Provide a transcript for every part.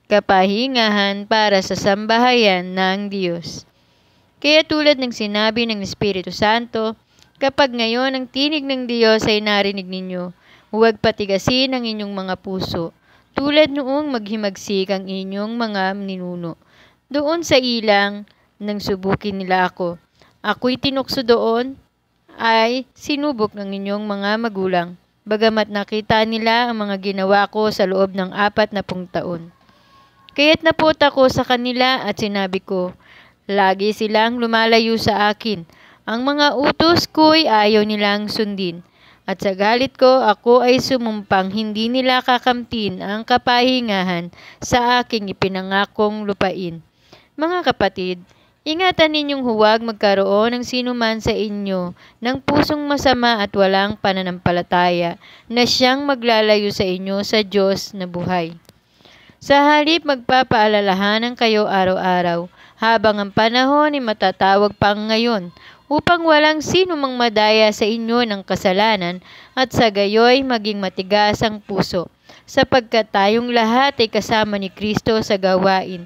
kapahingahan para sa sambahayan ng Diyos. Kaya tulad ng sinabi ng Espiritu Santo, kapag ngayon ang tinig ng Diyos ay narinig ninyo, huwag patigasin ang inyong mga puso, tulad noong maghimagsik ang inyong mga ninuno. Doon sa ilang, nang subukin nila ako. Ako'y tinukso doon, ay sinubok ng inyong mga magulang, bagamat nakita nila ang mga ginawa ko sa loob ng 40 taon. Kaya't napot ako sa kanila at sinabi ko, lagi silang lumalayo sa akin. Ang mga utos ko'y ayaw nilang sundin. At sa galit ko, ako ay sumumpang hindi nila kakamtin ang kapahingahan sa aking ipinangakong lupain. Mga kapatid, ingatan ninyong huwag magkaroon ng sinuman sa inyo ng pusong masama at walang pananampalataya na siyang maglalayo sa inyo sa Diyos na buhay. Sa halip magpapaalalahanan kayo araw-araw, habang ang panahon ay matatawag pang ngayon, upang walang sino mang madaya sa inyo ng kasalanan at sa gayoy maging matigas ang puso, sapagkat tayong lahat ay kasama ni Kristo sa gawain.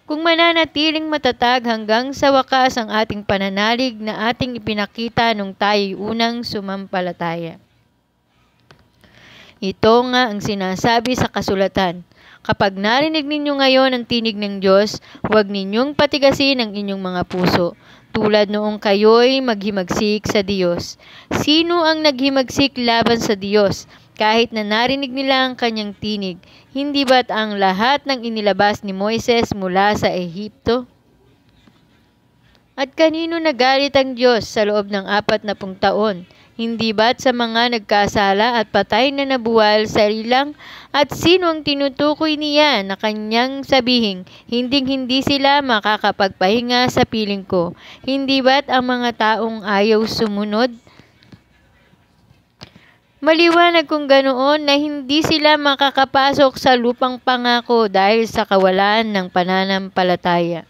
Kung mananatiling matatag hanggang sa wakas ang ating pananalig na ating ipinakita nung tayo'y unang sumampalataya. Ito nga ang sinasabi sa kasulatan. Kapag narinig ninyo ngayon ang tinig ng Diyos, huwag ninyong patigasin ang inyong mga puso, tulad noong kayo'y maghimagsik sa Diyos. Sino ang naghimagsik laban sa Diyos, kahit na narinig nila ang kanyang tinig? Hindi ba't ang lahat ng inilabas ni Moises mula sa Ehipto? At kanino nagalit ang Diyos sa loob ng 40 taon? Hindi ba't sa mga nagkasala at patay na nabuwal sa ilang? At sino ang tinutukoy niya na kanyang sabihing, hindi sila makakapagpahinga sa piling ko? Hindi ba't ang mga taong ayaw sumunod? Maliwanag kung ganoon na hindi sila makakapasok sa lupang pangako dahil sa kawalan ng pananampalataya.